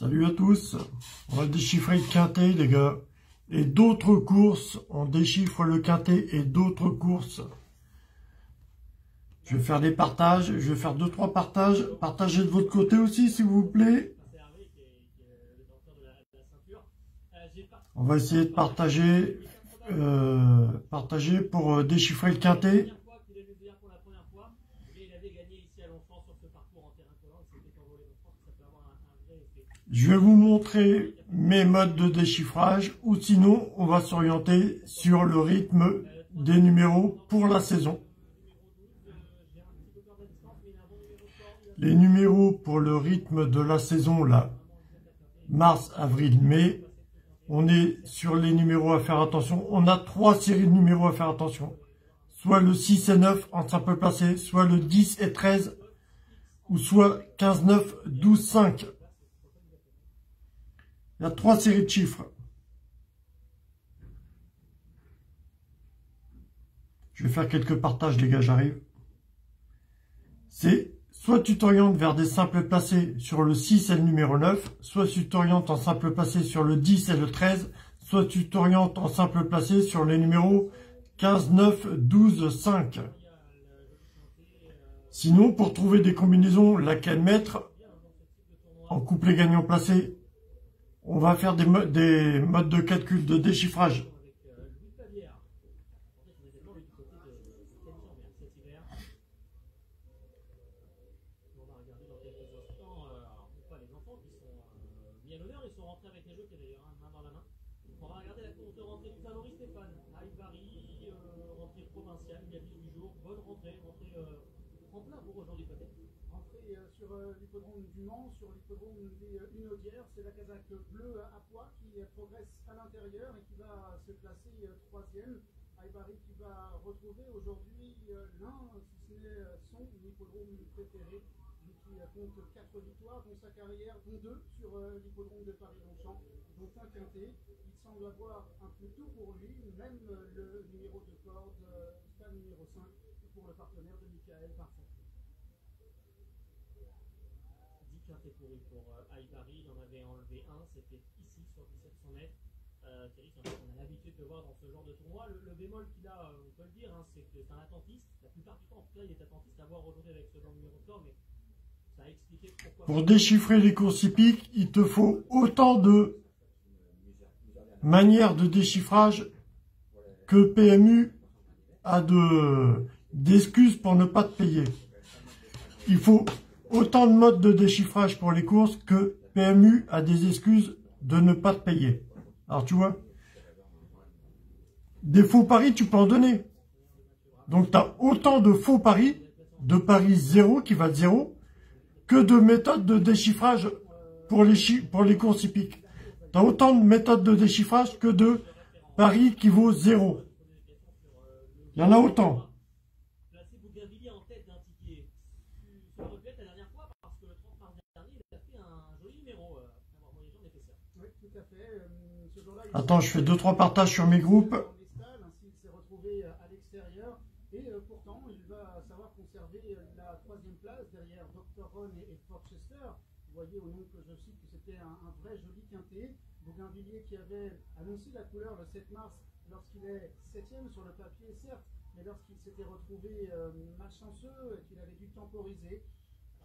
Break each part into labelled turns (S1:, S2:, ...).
S1: Salut à tous, on va déchiffrer le quintet les gars, et d'autres courses, on déchiffre le quintet et d'autres courses. Je vais faire des partages, je vais faire 2-3 partages, partagez de votre côté aussi s'il vous plaît. On va essayer de partager, pour déchiffrer le quintet. Je vais vous montrer mes modes de déchiffrage ou sinon on va s'orienter sur le rythme des numéros pour la saison. Les numéros pour le rythme de la saison là, mars, avril, mai, on est sur les numéros à faire attention. On a 3 séries de numéros à faire attention. Soit le 6 et 9 en simple placé, soit le 10 et 13, ou soit 15, 9, 12, 5. Il y a 3 séries de chiffres. Je vais faire quelques partages, les gars, j'arrive. C'est soit tu t'orientes vers des simples placés sur le 6 et le numéro 9, soit tu t'orientes en simple placé sur le 10 et le 13, soit tu t'orientes en simple placé sur les numéros 15, 9, 12, 5. Sinon, pour trouver des combinaisons, laquelle mettre en couplet gagnant placé, on va faire des modes de calcul, de déchiffrage.
S2: L'hippodrome du Mans, sur l'hippodrome des Hunaudières, c'est la casaque bleue à pois qui progresse à l'intérieur et qui va se placer troisième. Aibari qui va retrouver aujourd'hui l'un, si ce n'est son hippodrome préféré, lui qui compte 4 victoires dans sa carrière, dont 2 sur l'hippodrome de Paris-Longchamp, dont un quintet. Il semble avoir un peu tout pour lui, même le numéro de corde, pas le numéro 5, pour le partenaire de Michael Parfait.
S3: Quintet pourri pour Aibari, il en avait enlevé un, c'était ici sur 1700 mètres. Thierry, on a l'habitude de voir dans ce genre de tournoi. Le bémol qu'il a, on peut le dire, hein, c'est que c'est un attentiste. La plupart du temps, en tout cas, il est attentiste à voir aujourd'hui avec ce genre de numéro de corps, mais ça a expliqué pourquoi.
S1: Pour déchiffrer les courses hippiques, il te faut autant de manières de déchiffrage que PMU a d'excuses pour ne pas te payer. Il faut autant de modes de déchiffrage pour les courses que PMU a des excuses de ne pas te payer. Alors tu vois, des faux paris, tu peux en donner. Donc tu as autant de faux paris, de paris zéro qui va de zéro, que de méthodes de déchiffrage pour les courses hippiques. Tu as autant de méthodes de déchiffrage que de paris qui vaut zéro. Il y en a autant. Attends, je fais 2-3 partages sur mes groupes.
S2: Il s'est retrouvé à l'extérieur et pourtant il va savoir conserver la 3e place derrière Dr. Ron et Porchester. Vous voyez au nom que je cite que c'était un vrai joli quintet. Bougainvilliers qui avait annoncé la couleur le 7 mars lorsqu'il est 7e sur le papier, certes, mais lorsqu'il s'était retrouvé malchanceux et qu'il avait dû temporiser.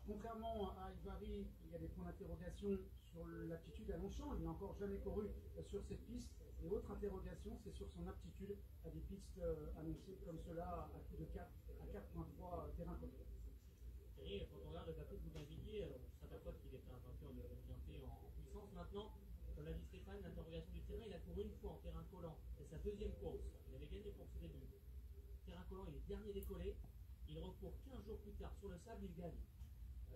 S2: Contrairement à Aibari, il y a des points d'interrogation sur l'aptitude à Longchamp. Il n'a encore jamais couru sur cette piste. Et autre interrogation, c'est sur son aptitude à des pistes annoncées comme cela à coup de 4, à 4.3 terrain côté.
S3: Et quand on regarde le bateau de Bougainvilliers, on s'aperçoit qu'il est un vainqueur de quintet en puissance. Maintenant, comme l'a dit Stéphane, l'interrogation du terrain, il a couru une fois en terrain collant. C'est sa 2e course. Il avait gagné pour ce début. Terrain collant, il est dernier décollé. Il recourt 15 jours plus tard sur le sable, il gagne.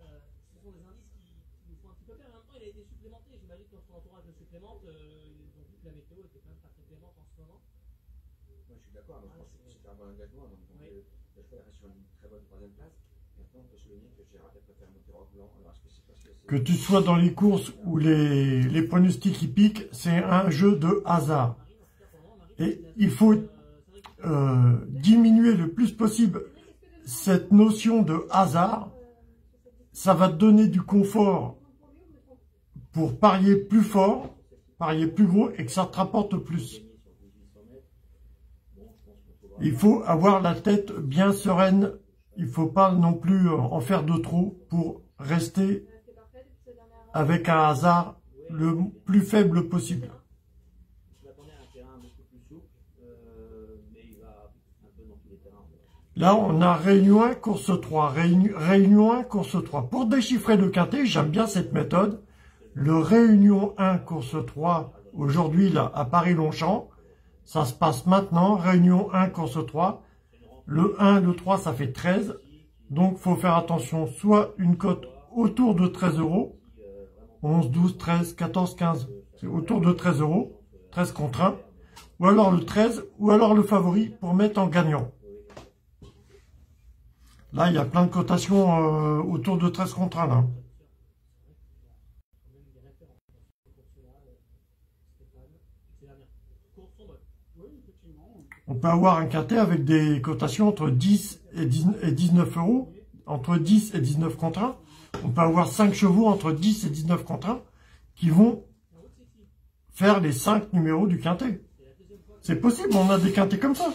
S3: Ce sont des indices qui nous font un petit peu peur. En même temps, il a été supplémenté. J'imagine que dans son entourage le supplémente, ils ont vu que la météo était quand même pas très clémente en ce moment.
S4: Moi, je suis d'accord. Je pense que c'est un bon engagement. Donc, oui. Le cheval reste sur une très bonne 3e place. Maintenant, on peut souligner que Gérard préfère monter roc blanc. Alors, est-ce que c'est parce que c'est...
S1: Que tu sois dans les courses ou les pronostics hippiques, c'est un jeu de hasard. Et il faut diminuer le plus possible cette notion de hasard. Ça va te donner du confort pour parier plus fort, parier plus gros et que ça te rapporte plus. Il faut avoir la tête bien sereine. Il ne faut pas non plus en faire de trop pour rester avec un hasard le plus faible possible. Là, on a Réunion 1, course 3. Réunion 1, course 3. Pour déchiffrer le quintet, j'aime bien cette méthode. Le Réunion 1, course 3, aujourd'hui, là, à Paris-Longchamp, ça se passe maintenant. Réunion 1, course 3. Le 1, le 3, ça fait 13. Donc, faut faire attention. Soit une cote autour de 13 €. 11, 12, 13, 14, 15. C'est autour de 13 €. 13 contre 1. Ou alors le 13, ou alors le favori pour mettre en gagnant. Là, il y a plein de cotations autour de 13 contre 1. Là. On peut avoir un quintet avec des cotations entre 10 et 19 €, entre 10 et 19 contre 1. On peut avoir 5 chevaux entre 10 et 19 contre 1 qui vont faire les 5 numéros du quintet. C'est possible, on a des quintets comme ça.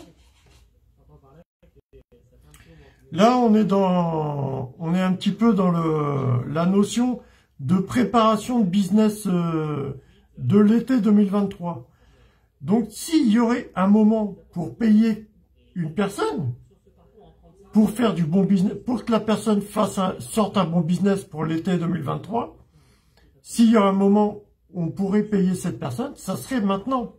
S1: Là, on est un petit peu dans la notion de préparation de business de l'été 2023. Donc, s'il y aurait un moment pour payer une personne, pour faire du bon business, pour que la personne sorte un bon business pour l'été 2023, s'il y a un moment où on pourrait payer cette personne, ça serait maintenant.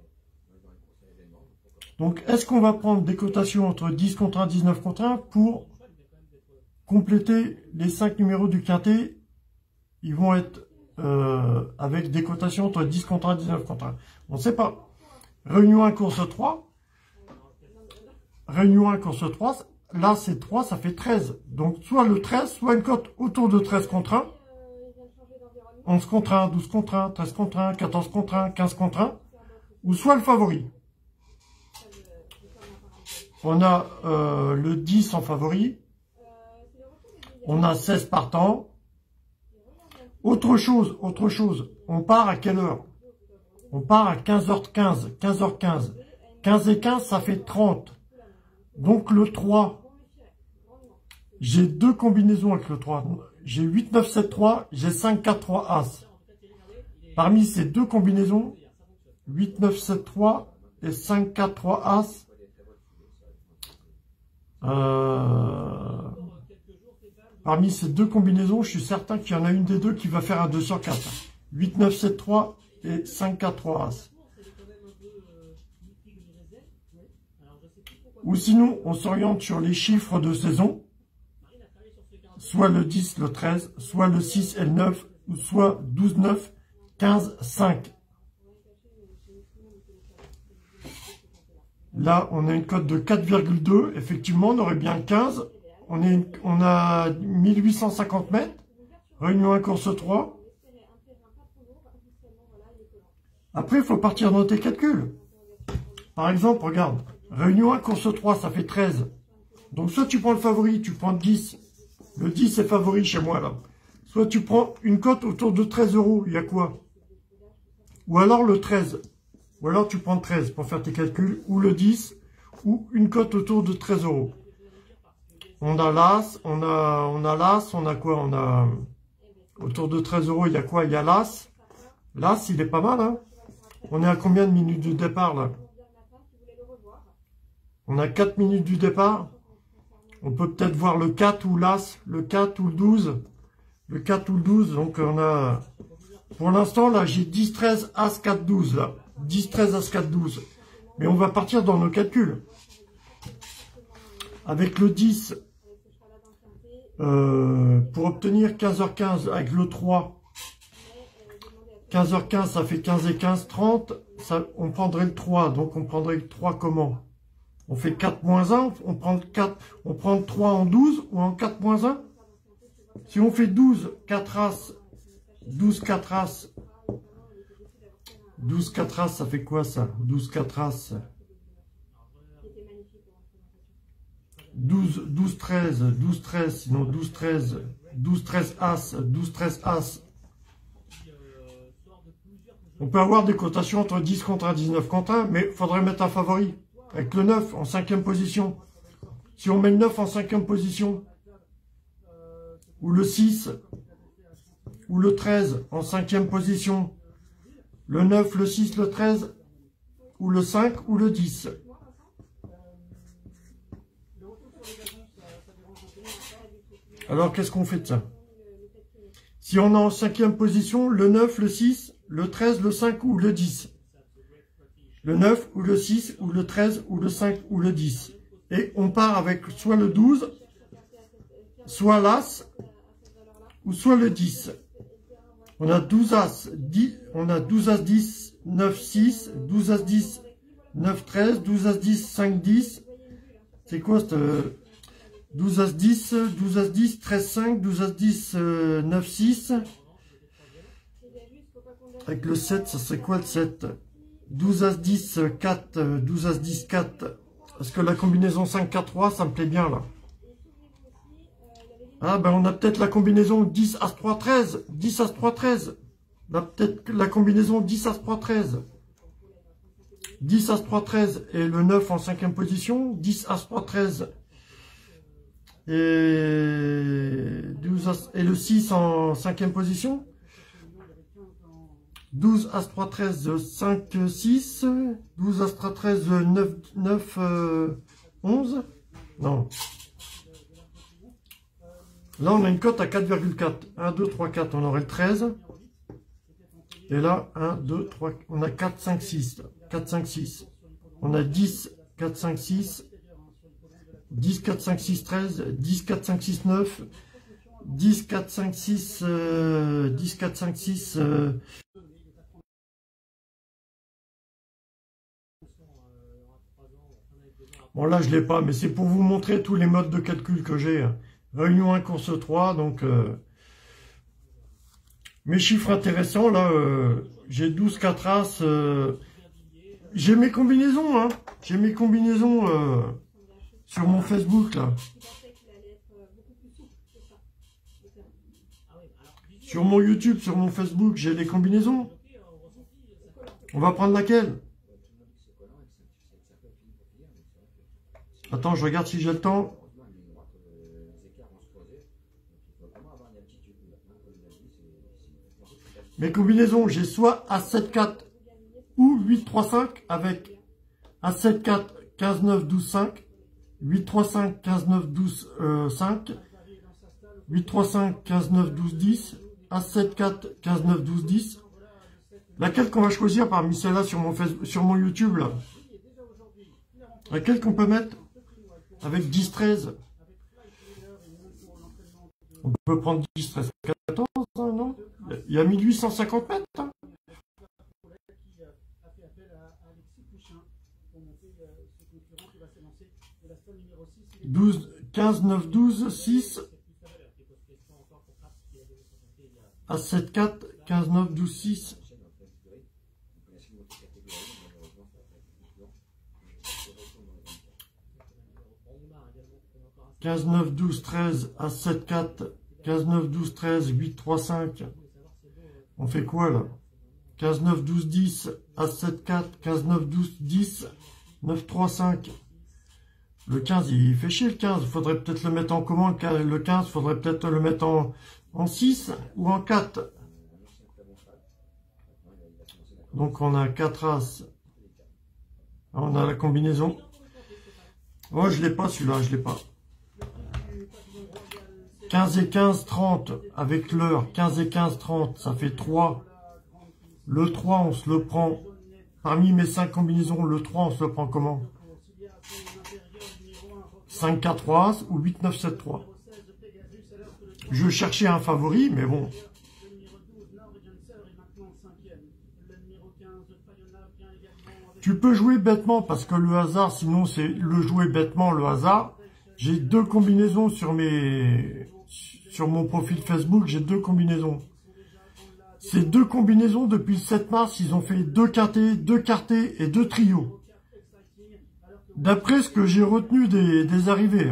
S1: Donc, est-ce qu'on va prendre des cotations entre 10 contre 1, 19 contre 1 pour compléter les 5 numéros du quintet? Ils vont être avec des cotations entre 10 contre 1, 19 contre 1. On ne sait pas. Réunion 1, course 3. Réunion 1, course 3. Là, c'est 3, ça fait 13. Donc, soit le 13, soit une cote autour de 13 contre 1. 11 contre 1, 12 contre 1, 13 contre 1, 14 contre 1, 15 contre 1. Ou soit le favori. On a le 10 en favori. On a 16 partants. Autre chose. On part à quelle heure? On part à 15h15. 15h15. 15 et 15, ça fait 30. Donc le 3. J'ai deux combinaisons avec le 3. J'ai 8, 9, 7, 3. J'ai 5, 4, 3, As. Parmi ces deux combinaisons, 8, 9, 7, 3 et 5, 4, 3, As. Parmi ces deux combinaisons, je suis certain qu'il y en a une des deux qui va faire un 2 sur 4. 8, 9, 7, 3 et 5, 4, 3, As. Ou sinon, on s'oriente sur les chiffres de saison. Soit le 10, le 13, soit le 6 et le 9, ou soit 12, 9, 15, 5. Là, on a une cote de 4,2. Effectivement, on aurait bien 15. On a 1850 mètres. Réunion 1, course 3. Après, il faut partir dans tes calculs. Par exemple, regarde. Réunion 1, course 3, ça fait 13. Donc, soit tu prends le favori, tu prends le 10. Le 10 est favori chez moi, là. Soit tu prends une cote autour de 13 €. Il y a quoi? Ou alors le 13. Ou alors tu prends le 13 pour faire tes calculs. Ou le 10. Ou une cote autour de 13 €. On a l'As. On a l'As. On a quoi? On a autour de 13 €. Il y a quoi? Il y a l'As. L'As, il est pas mal, hein. On est à combien de minutes du départ, là? On a 4 minutes du départ. On peut peut-être voir le 4 ou l'As, le 4 ou le 12. Le 4 ou le 12, donc on a... Pour l'instant, là, j'ai 10, 13, As, 4, 12, là. 10, 13, As, 4, 12. Mais on va partir dans nos calculs. Avec le 10, pour obtenir 15h15 avec le 3, 15h15, ça fait 15 et 15, 30. Ça, on prendrait le 3, donc on prendrait le 3 comment? On fait 4 moins 1, on prend le 4, on prend le 3 en 12 ou en 4 moins 1. Si on fait 12, 4 As, 12, 4 As, 12, 4 As, ça fait quoi ça? 12, 4 As, 12, 12, 13, 12, 13, sinon 12, 13, 12, 13 As, 12, 13 As. On peut avoir des cotations entre 10 contre 1, 19 contre 1, mais il faudrait mettre un favori. Avec le 9 en 5e position. Si on met le 9 en 5e position, ou le 6, ou le 13 en 5e position, le 9, le 6, le 13, ou le 5, ou le 10. Alors, qu'est-ce qu'on fait de ça? Si on est en 5e position, le 9, le 6, le 13, le 5 ou le 10. Le 9 ou le 6 ou le 13 ou le 5 ou le 10. Et on part avec soit le 12, soit l'As, ou soit le 10. On a 12 As, 10, on a 12 As 10, 9, 6, 12 As 10, 9, 13, 12 As 10, 5, 10. C'est quoi cette... 12 As 10, 12 As 10, 13, 5, 12 As 10, 9, 6. Avec le 7, ça serait quoi le 7? 12 As 10, 4, 12 As 10, 4. Parce que la combinaison 5, 4, 3, ça me plaît bien là. Ah ben on a peut-être la combinaison 10 As 3, 13. 10 As 3, 13. On a peut-être la combinaison 10 As 3, 13. 10 As 3, 13 et le 9 en 5e position. 10 As 3, 13. Et, 12 As, et le 6 en 5e position. 12 As 3, 13, 5, 6. 12 As 3, 13, 9, 11. Non. Là, on a une cote à 4,4. 1, 2, 3, 4. On aurait le 13. Et là, 1, 2, 3. On a 4, 5, 6. 4, 5, 6. On a 10, 4, 5, 6. 10, 4, 5, 6, 13. 10, 4, 5, 6, 9. 10, 4, 5, 6. 10, 4, 5, 6. Bon, là, je ne l'ai pas, mais c'est pour vous montrer tous les modes de calcul que j'ai. Réunion 1, course 3, donc... mes chiffres intéressants, là, j'ai 12, 4 As. J'ai mes combinaisons, hein. J'ai mes combinaisons sur mon Facebook, là. Sur mon YouTube, sur mon Facebook, j'ai les combinaisons. On va prendre laquelle? Attends, je regarde si j'ai le temps. Mes combinaisons, j'ai soit As7-4 ou 8-3-5 avec As7-4, 15-9, 12-5, 8-3-5, 15-9, 12-5, 8-3-5, 15-9, 12-10, As7-4, 15-9, 12-10. Laquelle qu'on va choisir parmi celles-là sur mon YouTube là? Laquelle qu'on peut mettre avec 10-13? On peut prendre 10-13, 14, hein, non? Il y a 1850 mètres. Hein. 12, 15, 9, 12, 6. As7, 4, 15, 9, 12, 6. 15, 9, 12, 13. As7, 4. 15, 9, 12, 13. 8, 3, 5. On fait quoi là? 15, 9, 12, 10, As7, 4, 15, 9, 12, 10, 9, 3, 5. Le 15, il fait chier le 15. Il faudrait peut-être le mettre en comment? Le 15, il faudrait peut-être le mettre en 6 ou en 4. Donc on a 4 As. On a la combinaison. Oh, je l'ai pas celui-là, je l'ai pas. 15 et 15, 30 avec l'heure. 15 et 15, 30, ça fait 3. Le 3, on se le prend. Parmi mes 5 combinaisons, le 3, on se le prend comment? 5, 4, 3 As ou 8, 9, 7, 3. Je cherchais un favori, mais bon. Tu peux jouer bêtement parce que le hasard, sinon c'est le jouer bêtement, le hasard. J'ai 2 combinaisons sur mon profil Facebook, j'ai 2 combinaisons. Ces 2 combinaisons, depuis le 7 mars, ils ont fait 2 quintés, 2 quartés et 2 trios. D'après ce que j'ai retenu des arrivées.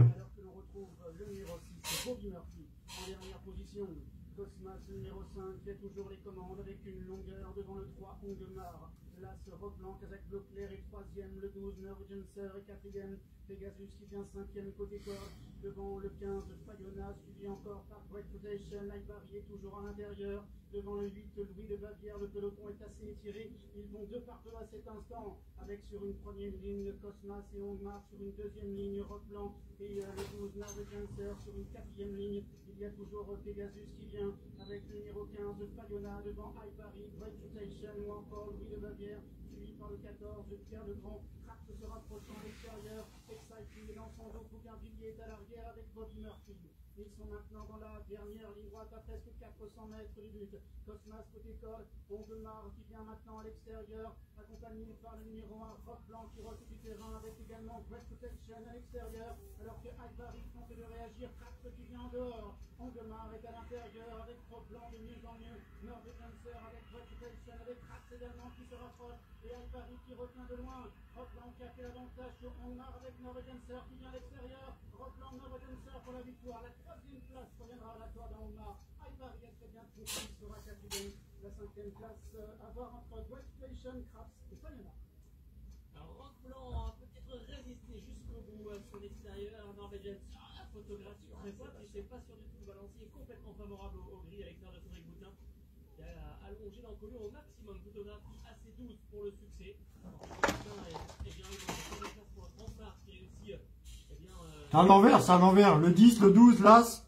S2: Cosmas, numéro 5, fait toujours les commandes avec une longueur devant le 3, Ongemar. L'As, Rockblanc, Kazakh Bleu Clair est 3e, le 12, Nergenser est 4e, Pegasus qui vient 5e côté corde, devant le 15, Fayona, suivi encore par Great Protection, Aibari est toujours à l'intérieur, devant le 8, Louis de Bavière, le peloton est assez étiré, ils vont deux par deux à cet instant, avec sur une première ligne Cosmas et Ongemar, sur une deuxième ligne Rockblanc et le 12, Nergenser, sur une quatrième ligne, il y a toujours Pegasus qui vient avec le numéro 15, Fayona, devant Aibari, Great Protection ou encore Louis de Bavière, suivi par le 14, Pierre le Grand, Kraft se rapprochant à l'extérieur, Exciting dans son dos, Bougainvilliers est à l'arrière avec Bobby Murphy. Ils sont maintenant dans la dernière ligne droite à presque 400 mètres du but. Cosmas côté col, Ongemar qui vient maintenant à l'extérieur, accompagné par le numéro 1, Rockblanc qui recule du terrain avec également Great Protection à l'extérieur, alors que Aibari tente de réagir, Kraft qui vient en dehors. Ongemar est à l'intérieur avec Rockblanc de mieux en mieux, Nergenser avec Great Protection, avec Kraft également qui se rapproche, et Aibari qui retient de loin. Rockblanc qui a fait l'avantage sur Ongemar avec Nergenser qui vient à l'extérieur. Rockblanc, Nergenser pour la victoire. La troisième place reviendra à la corde à Ongemar. Aibari a très bien compris, sera quatrième. La cinquième place à voir entre Great Protection, Kraft et Fayona.
S3: Alors Rockblanc a peut-être résisté jusqu'au bout à son extérieur. Norvégienne sur la photographie, on ne voit qu'il ne s'est pas sûr du tout balancier, complètement favorable au gris à l'extérieur de Cédric Boutin, qui a allongé l'encolure au maximum. Photographie assez douce pour le succès. Boutin est bien eu dans la place pour Transmar qui réussit.
S1: À l'envers, c'est à l'envers. Le 10, le 12, l'As.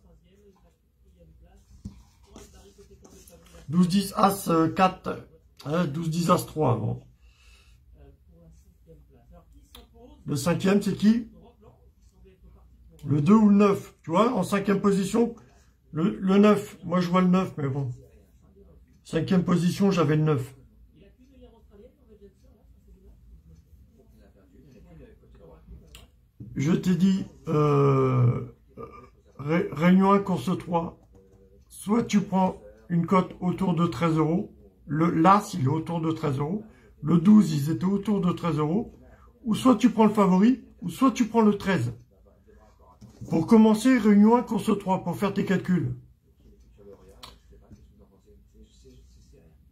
S1: 12, 10, As, 4. 12, 10, As, 3. Bon. Le cinquième, c'est qui? Le 2 ou le 9. Tu vois, en cinquième position, le 9. Moi, je vois le 9, mais bon. Cinquième position, j'avais le 9. Je t'ai dit, Réunion 1, course 3. Soit tu prends une cote autour de 13 €. L'As, il est autour de 13 €. Le 12, ils étaient autour de 13 €. Ou soit tu prends le favori, ou soit tu prends le 13. Pour commencer, Réunion 1, course 3, pour faire tes calculs.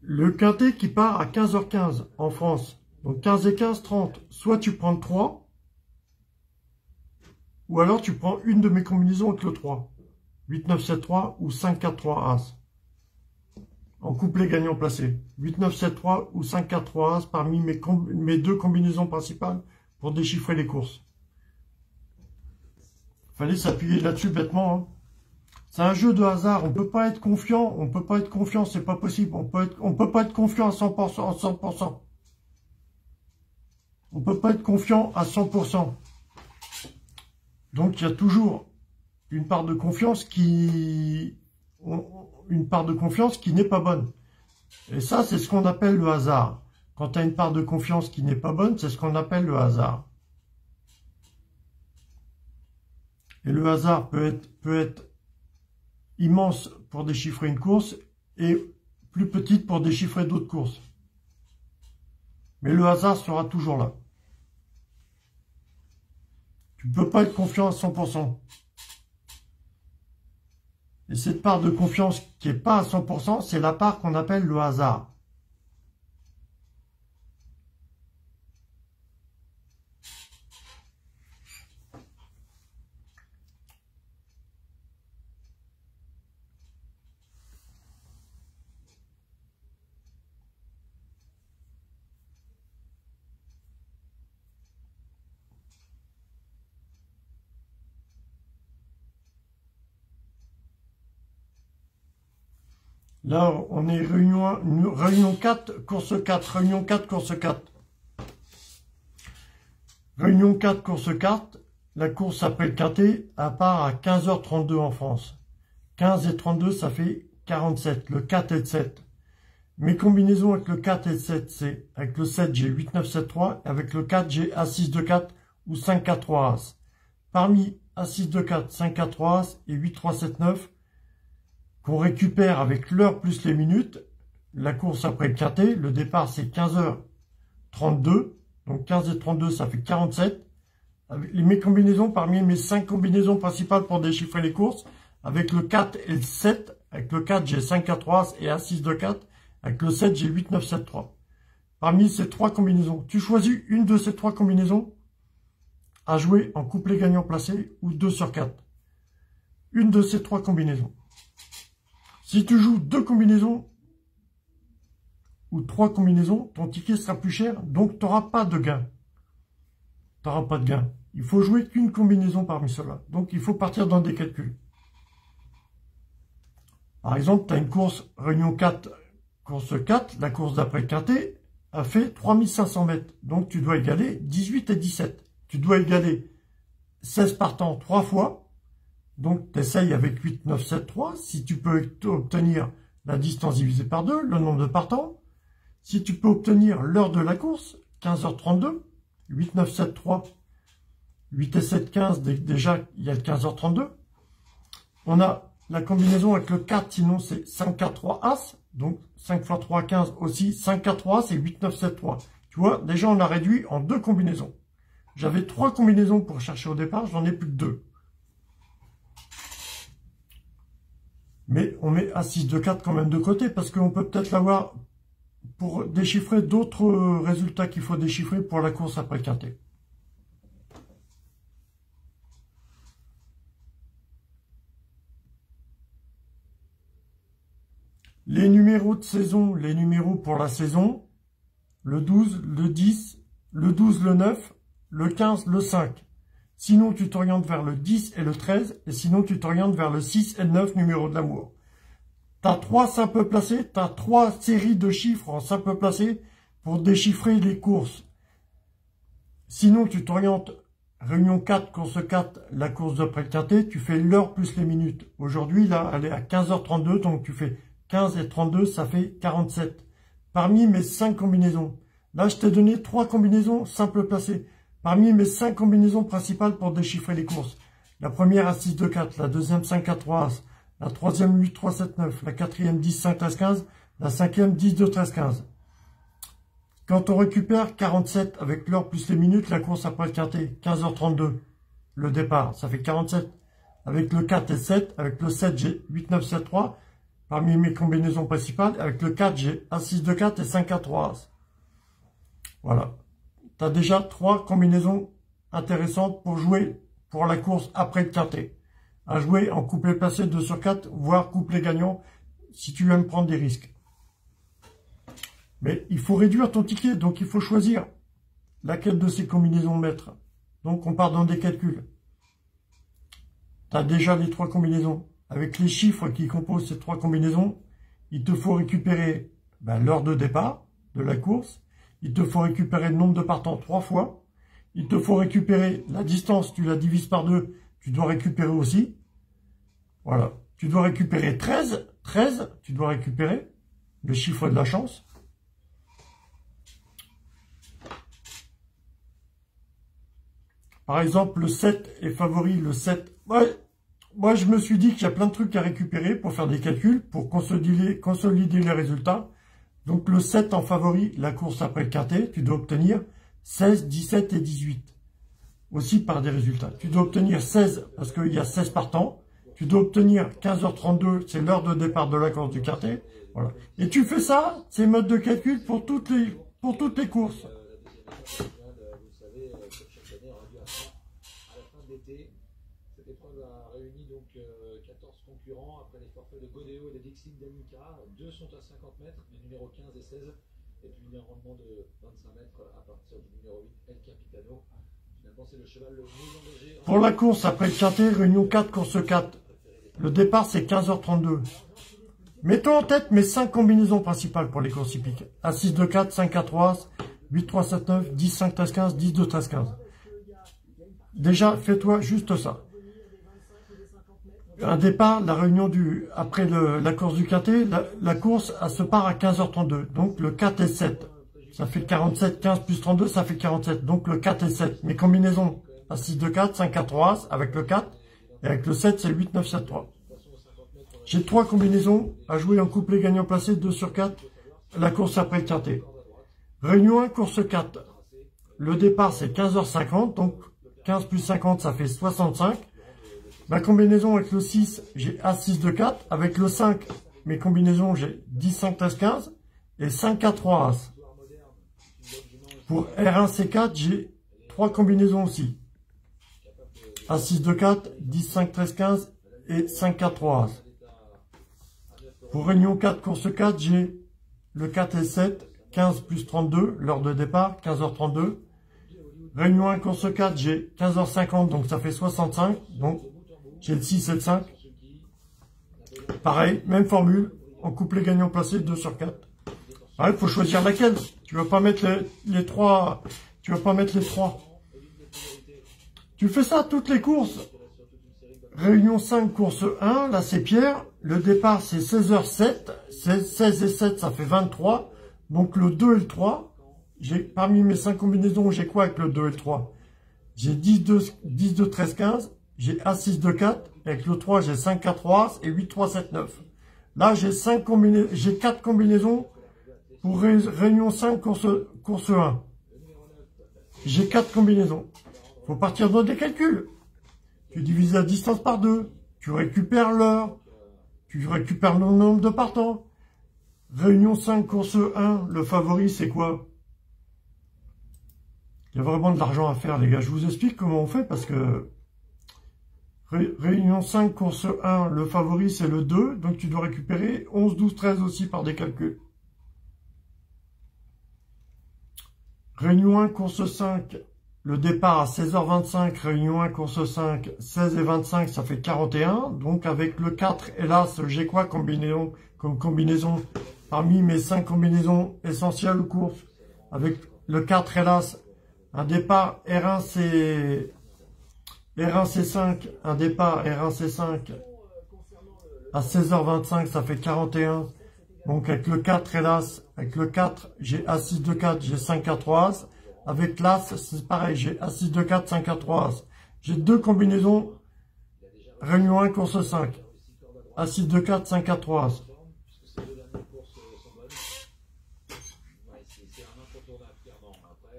S1: Le quintet qui part à 15h15 en France. Donc 15 et 15, 30. Soit tu prends le 3, ou alors tu prends une de mes combinaisons avec le 3. 8, 9, 7, 3 ou 5, 4, 3, As. En couplet gagnant placé. 8, 9, 7, 3 ou 5, 4, 3, As parmi mes deux combinaisons principales pour déchiffrer les courses. Fallait s'appuyer là-dessus bêtement. Hein. C'est un jeu de hasard. On peut pas être confiant. On peut pas être confiant. C'est pas possible. On peut pas être confiant à 100%. À 100%. On peut pas être confiant à 100%. Donc, il y a toujours une part de confiance qui n'est pas bonne. Et ça, c'est ce qu'on appelle le hasard. Quand tu as une part de confiance qui n'est pas bonne, c'est ce qu'on appelle le hasard. Et le hasard peut être immense pour déchiffrer une course et plus petite pour déchiffrer d'autres courses. Mais le hasard sera toujours là. Tu ne peux pas être confiant à 100%. Et cette part de confiance qui n'est pas à 100%, c'est la part qu'on appelle le hasard. Là, on est réunion 4, course 4. Réunion 4, course 4. Réunion 4, course 4. La course après le quintet, à part à 15h32 en France. 15 et 32, ça fait 47. Le 4 et le 7. Mes combinaisons avec le 4 et le 7, c'est avec le 7, j'ai 8, 9, 7, 3. Avec le 4, j'ai As6, 2, 4 ou 5, 4, 3, As. Parmi As6, 2, 4, 5, 4, 3, As et 8, 3, 7, 9, qu'on récupère avec l'heure plus les minutes, la course après le quintet, le départ c'est 15h32, donc 15 et 32 ça fait 47. Avec mes combinaisons, parmi mes 5 combinaisons principales pour déchiffrer les courses, avec le 4 et le 7, Avec le 4, j'ai 5, 4, 3 et As, 6, 2, 4. Avec le 7, j'ai 8, 9, 7, 3. Parmi ces trois combinaisons, tu choisis une de ces trois combinaisons à jouer en couplet gagnant placé ou 2 sur 4. Une de ces trois combinaisons. Si tu joues 2 combinaisons ou 3 combinaisons, ton ticket sera plus cher, donc tu n'auras pas de gain. Tu n'auras pas de gain. Il faut jouer qu'une combinaison parmi ceux-là. Donc il faut partir dans des calculs. Par exemple, tu as une course Réunion 4, course 4, la course d'après quintet a fait 3500 mètres. Donc tu dois égaler 18 et 17. Tu dois égaler 16 partants 3 fois. Donc tu essayes avec 8, 9, 7, 3. Si tu peux obtenir la distance divisée par 2, le nombre de partants. Si tu peux obtenir l'heure de la course, 15h32, 8, 9, 7, 3, 8 et 7, 15, déjà il y a le 15h32. On a la combinaison avec le 4, sinon c'est 5, 4, 3, As. Donc 5 x 3, 15 aussi. 5, 4, 3, c'est 8, 9, 7, 3. Tu vois, déjà on a réduit en 2 combinaisons. J'avais 3 combinaisons pour chercher au départ, j'en ai plus que 2. Mais on met As, 6, 2, 4 quand même de côté, parce qu'on peut peut-être l'avoir pour déchiffrer d'autres résultats qu'il faut déchiffrer pour la course après quintet. Les numéros de saison, les numéros pour la saison, le 12, le 10, le 12, le 9, le 15, le 5. Sinon, tu t'orientes vers le 10 et le 13, et sinon, tu t'orientes vers le 6 et le 9, numéro de l'amour. Tu as 3 simples placés, tu as 3 séries de chiffres en simples placés pour déchiffrer les courses. Sinon, tu t'orientes Réunion 4, course 4, la course d'après le quintet, tu fais l'heure plus les minutes. Aujourd'hui, là, elle est à 15h32, donc tu fais 15 et 32, ça fait 47. Parmi mes 5 combinaisons, là je t'ai donné 3 combinaisons simples placées. Parmi mes 5 combinaisons principales pour déchiffrer les courses. La première As 6, 2, 4, la deuxième 5, 4, 3, As, la troisième 8, 3, 7, 9, la quatrième 10, 5, 13, 15, la cinquième 10, 2, 13, 15. Quand on récupère 47 avec l'heure plus les minutes, la course après le quintet, 15h32, le départ, ça fait 47. Avec le 4 et 7, avec le 7, j'ai 8, 9, 7, 3. Parmi mes combinaisons principales, avec le 4, j'ai As, 6, 2, 4 et 5, 4, 3, As. Voilà. Tu as déjà 3 combinaisons intéressantes pour jouer pour la course après le quintet. À jouer en couplet placé 2 sur 4, voire couplet gagnant, si tu aimes prendre des risques. Mais il faut réduire ton ticket, donc il faut choisir laquelle de ces combinaisons mettre. Donc on part dans des calculs. Tu as déjà les 3 combinaisons. Avec les chiffres qui composent ces 3 combinaisons, il te faut récupérer l'heure de départ de la course. Il te faut récupérer le nombre de partants 3 fois. Il te faut récupérer la distance, tu la divises par 2, tu dois récupérer aussi. Voilà. Tu dois récupérer 13. 13, tu dois récupérer le chiffre de la chance. Par exemple, le 7 est favori, le 7. Ouais. Moi, je me suis dit qu'il y a plein de trucs à récupérer pour faire des calculs, pour consolider les résultats. Donc, le 7 en favori, la course après le quintet, tu dois obtenir 16, 17 et 18. Aussi par des résultats. Tu dois obtenir 16 parce qu'il y a 16 partants. Tu dois obtenir 15h32, c'est l'heure de départ de la course du quintet. Voilà. Et tu fais ça, ces modes de calcul pour toutes les courses.
S4: Cette épreuve a réuni donc 14 concurrents après les forfaits de Godéo et de Dixit Danica. 2 sont à 50 mètres, les numéros 15 et 16. Et puis un rendement de 25 mètres à partir du numéro 8, El Capitano. Finalement, c'est le cheval le mieux engagé. Pour
S1: la course après le quintet, Réunion 4, course 4. Le départ, c'est 15h32. Mettons en tête mes 5 combinaisons principales pour les courses hippiques. As 6, 2, 4, 5, 4, 3, 8, 3, 7, 9, 10, 5, 13, 15, 10, 2, 13, 15. Déjà, fais-toi juste ça. Un départ, la réunion après la course du quintet, la course, elle se part à 15h32. Donc, le 4 et 7. Ça fait 47, 15 plus 32, ça fait 47. Donc, le 4 et 7. Mes combinaisons, As 6, 2, 4, 5, 4, 3, As, avec le 4. Et avec le 7, c'est 8, 9, 7, 3. J'ai 3 combinaisons à jouer en couplet gagnant placé, 2 sur 4, la course après le quintet. Réunion 1, course 4. Le départ, c'est 15h50, donc 15 plus 50, ça fait 65. Ma combinaison avec le 6, j'ai As-6 de 4. Avec le 5, mes combinaisons, j'ai 10, 5, 13, 15 et 5, 4, 3 As. Pour R1, C4, j'ai 3 combinaisons aussi. As-6 de 4, 10, 5, 13, 15 et 5, 4, 3 As. Pour Réunion 4, course 4, j'ai le 4 et 7, 15 plus 32, l'heure de départ, 15h32. Réunion 1, course 4, j'ai 15h50, donc ça fait 65. Donc, j'ai le 6 et le 5. Pareil, même formule. On coupe les gagnants placés, 2 sur 4. Il faut choisir laquelle. Tu vas pas mettre les 3. Tu vas pas mettre les 3. Tu fais ça toutes les courses. Réunion 5, course 1, là c'est Pierre. Le départ c'est 16h07. 16 et 7, ça fait 23. Donc le 2 et le 3. Parmi mes 5 combinaisons, j'ai quoi avec le 2 et le 3? J'ai 10, 2, 13, 15. J'ai As-6 de 4. Avec le 3, j'ai 5, 4, 3 As et 8, 3, 7, 9. Là, j'ai 4 combinaisons pour Réunion 5, course 1. J'ai 4 combinaisons. Faut partir dans des calculs. Tu divises la distance par 2. Tu récupères l'heure. Tu récupères le nombre de partants. Réunion 5, course 1, le favori, c'est quoi? Il y a vraiment de l'argent à faire, les gars. Je vous explique comment on fait parce que Réunion 5, course 1, le favori, c'est le 2. Donc, tu dois récupérer 11, 12, 13 aussi par des calculs. Réunion 1, course 5, le départ à 16h25. Réunion 1, course 5, 16 et 25, ça fait 41. Donc, avec le 4 et l'As, j'ai quoi comme combinaison parmi mes 5 combinaisons essentielles aux courses? Avec le 4 et l'As, un départ R1, C5, un départ R1, C5 à 16h25, ça fait 41. Donc avec le 4 et l'As, avec le 4, j'ai As-6 de 4, j'ai 5, 4, 3 As. Avec l'As, c'est pareil, j'ai As-6 de 4, 5, 4, 3 As. J'ai 2 combinaisons, Réunion 1, course 5. As-6 de 4, 5, 4, 3 As.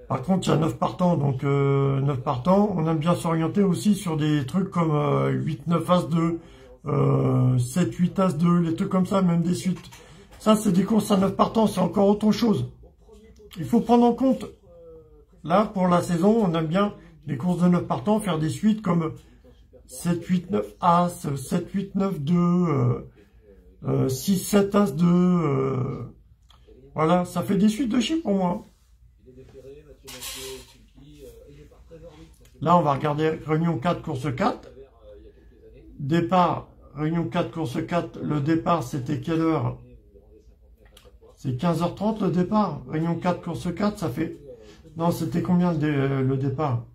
S1: Par contre, il y a 9 partants, donc 9 partants. On aime bien s'orienter aussi sur des trucs comme 8, 9 As 2, 7, 8 As 2, les trucs comme ça, même des suites. Ça, c'est des courses à 9 partants, c'est encore autre chose. Il faut prendre en compte, là, pour la saison, on aime bien les courses de 9 partants, faire des suites comme 7, 8, 9 As, 7, 8, 9, 2, 6, 7 As 2. Voilà, ça fait des suites de chiffres pour moi. Là, on va regarder Réunion 4, course 4. Départ, Réunion 4, course 4. Le départ, c'était quelle heure? C'est 15h30 le départ. Réunion 4, course 4, ça fait... Non, c'était combien le départ?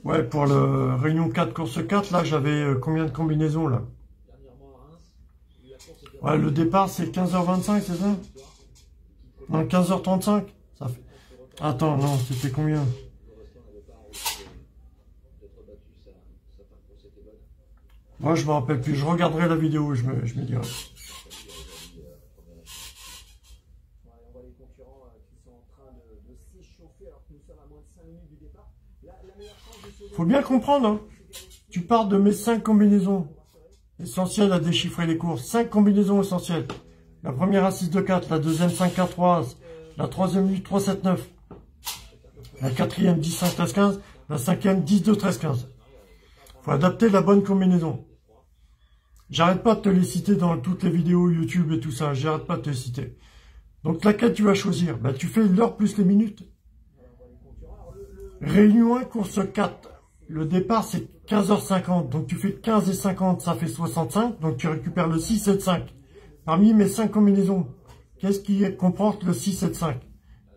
S1: Ouais, pour le Réunion 4, course 4, là, j'avais combien de combinaisons, là? Ouais, le départ, c'est 15h25, c'est ça? Non, 15h35. Ça fait... Attends, non, c'était combien? Moi, je me rappelle plus. Je regarderai la vidéo, je me dirai. Faut bien comprendre, hein. Tu pars de mes 5 combinaisons essentielles à déchiffrer les courses. 5 combinaisons essentielles. La première As-6 de 4, la deuxième 5, 4, 3 As, la troisième 8, 3, 7, 9, la quatrième 10, 5, 13, 15, la cinquième 10, 2, 13, 15. Faut adapter la bonne combinaison. J'arrête pas de te les citer dans toutes les vidéos YouTube et tout ça. J'arrête pas de te les citer. Donc laquelle tu vas choisir? Bah, tu fais l'heure plus les minutes. Réunion 1, course 4. Le départ, c'est 15h50. Donc, tu fais 15 et 50, ça fait 65. Donc, tu récupères le 6 et le 5. Parmi mes 5 combinaisons, qu'est-ce qui comporte le 6 et le 5?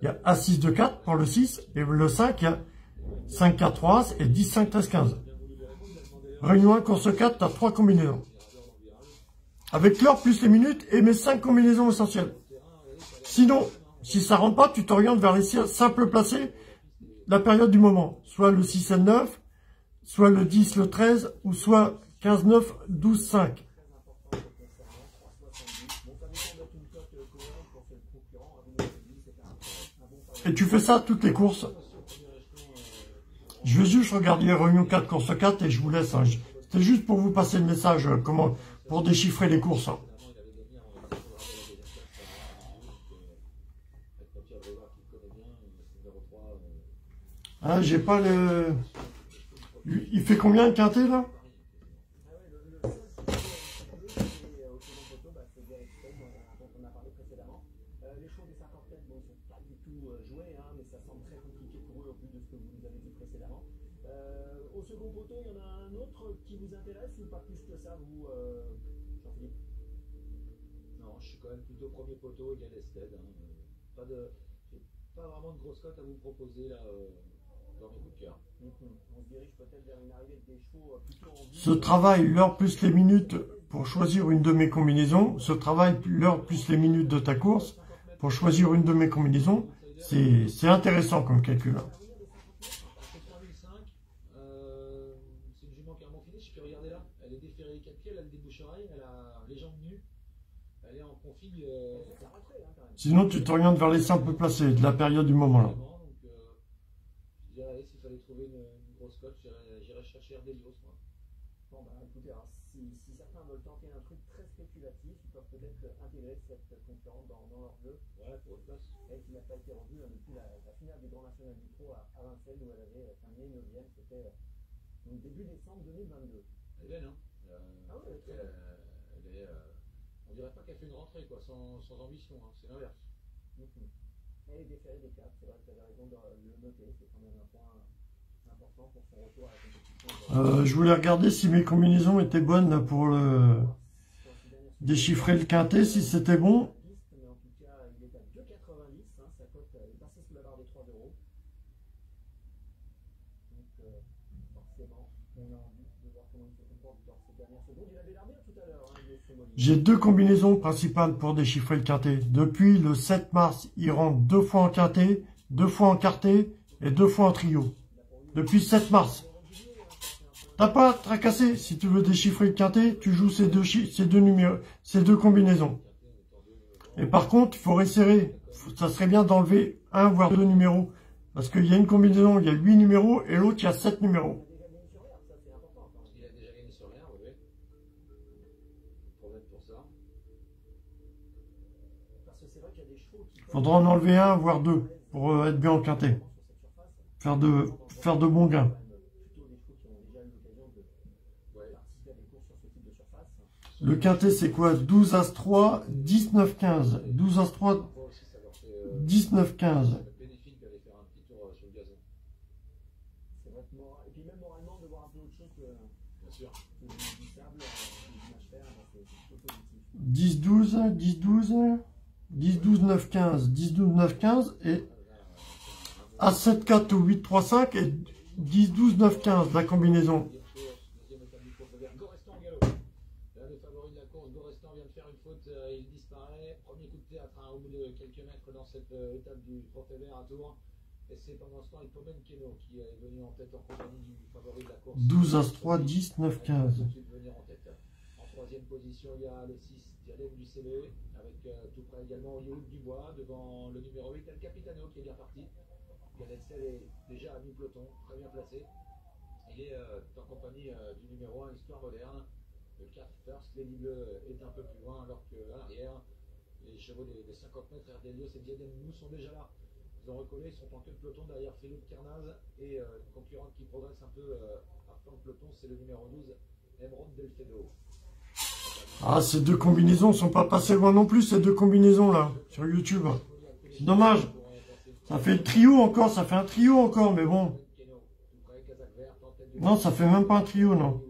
S1: Il y a As-6 de 4 pour le 6. Et le 5, il y a 5, 4, 3 As et 10, 5, 13, 15. Réunion 1, course 4, tu as 3 combinaisons. Avec l'heure plus les minutes et mes 5 combinaisons essentielles. Sinon, si ça rentre pas, tu t'orientes vers les simples placés, la période du moment. Soit le 6 et le 9, soit le 10, le 13, ou soit 15-9, 12-5.
S5: Très important concernant 3,70. Bon, ça me semble être une cote cohérente pour ce concurrent. Vous l'avez dit, c'est un bon favori.
S1: Et tu fais ça toutes les courses? Je vais juste regarder les réunions 4, course 4 et je vous laisse. Hein. C'était juste pour vous passer le message, comment, pour déchiffrer les courses. Hein. Ah, j'ai pas le... Il fait combien le quintet là?
S5: Les chevaux des cinquantaines, bon, sont pas du tout joués, hein, mais ça semble très compliqué pour eux au vu de ce que vous nous avez dit précédemment. Au second poteau, il y en a un autre qui vous intéresse ou pas plus que ça, vous, Jean-Philippe?
S4: Non, je suis quand même plutôt premier poteau, égal Ested. Hein. J'ai pas vraiment de grosse cote à vous proposer là dans mes coups de cœur.
S5: On se dirige peut-être vers une arrivée des chevaux plutôt en vue.
S1: Ce travail, l'heure plus les minutes pour choisir une de mes combinaisons, ce travail, l'heure plus les minutes de ta course, pour choisir une de mes combinaisons, c'est intéressant comme calcul. Hein.
S4: C'est 3005, c'est une jument carrément finie, je peux regarder là, elle est déférée les 4 pieds, elle a le débouche-oreille, elle a les jambes nues, elle est en config.
S1: Sinon, tu t'orientes vers les simples placés de la période du moment là.
S4: Donc, je dirais, s'il fallait trouver une grosse cote, j'irais chercher Ardelios.
S5: Bon, bah écoutez, alors, si certains veulent tenter un truc très spéculatif, ils peuvent peut-être intégrer cette concurrente dans leur jeu.
S4: Ouais, pour une place.
S5: Et qui n'a pas été revue depuis la finale du Grand National du Pro à Vincennes où elle avait terminé 9e. C'était début décembre 2022.
S4: Elle est belle, hein.
S5: Ah ouais, très belle.
S4: On dirait pas qu'elle fait une rentrée, quoi, sans ambition, hein. C'est l'inverse.
S5: Elle est déférée des 4, c'est vrai que tu avais raison de le noter, c'est quand même un point important pour son retour à la compétition.
S1: Je voulais regarder si mes combinaisons étaient bonnes là, pour déchiffrer le quintet, si c'était bon.
S5: Mais en tout cas, il est à 2,90, hein, sa cote est passée sous la barre des 3 euros. Donc, forcément, on a envie de voir comment il se comporte dans ces dernières secondes. Il avait l'air bien tout à l'heure, hein, il est Semoli.
S1: J'ai deux combinaisons principales pour déchiffrer le quintet. Depuis le 7 mars, il rentre 2 fois en quintet, 2 fois en quartet et 2 fois en trio. Depuis 7 mars. T'as pas à te tracasser. Si tu veux déchiffrer le quintet, tu joues ces deux combinaisons. Et par contre, il faut resserrer. Ça serait bien d'enlever un voire 2 numéros. Parce qu'il y a une combinaison, il y a 8 numéros et l'autre, il y a 7 numéros.
S4: Il a déjà gagné sur l'air, oui. Problème pour ça.
S5: Parce que c'est vrai qu'il y a des chevaux qui
S1: Faudra en enlever un voire 2 pour être bien en quintet. Faire de bons gains.
S5: plutôt des chevaux qui ont déjà eu l'occasion de participer à des courses sur ce type de surface.
S1: Le quintet, c'est quoi? 12 As 3, 19 15. 12 As 3, 19 15.
S4: Bénéfique d'aller faire un petit tour sur le gazon.
S5: C'est vrai que et puis même moralement de voir un peu autre chose que
S4: Bien sûr.
S5: du sable, du match fer, c'est plutôt positif.
S1: 10 12, 10 12, 10 12 9 15, 10 12 9 15 et As 7 4 ou 8 3 5 et 10 12 9 15 la combinaison.
S4: Deuxième étape du Pro-Fédère, Gorestan en galop. L'un des favoris de la course, Gorestan vient de faire une faute, il disparaît. Premier coup de théâtre au bout de quelques mètres dans cette étape du Pro-Fédère à Tours. Et c'est pendant ce temps Ipomen Keno qui est venu en tête en compagnie du favori de la course.
S1: 12 As 3, 10 9 15.
S4: Tout de suite venir en tête. En troisième position, il y a le 6 Diadème du CB, avec tout près également Youb Dubois, devant le numéro 8 El Capitano qui est bien parti. Ganetzel est déjà à mi-peloton, très bien placé. Il est en compagnie du numéro 1 Histoire Moderne. Le 4 First Lady Bleu est un peu plus loin, alors qu'à l'arrière, les chevaux des 50 mètres, Ardelios et Diadème Nous sont déjà là. Ils ont recollé, ils sont en queue de peloton derrière Philippe Carnaz et une concurrente qui progresse un peu à flanc de peloton, c'est le numéro 12, Emeraude Delfedo.
S1: Ah, ces deux combinaisons sont pas passées loin non plus, ces deux combinaisons là, sur YouTube. C'est dommage. Ça fait le trio encore, ça fait un trio encore, mais bon. Non, ça fait même pas un trio, non.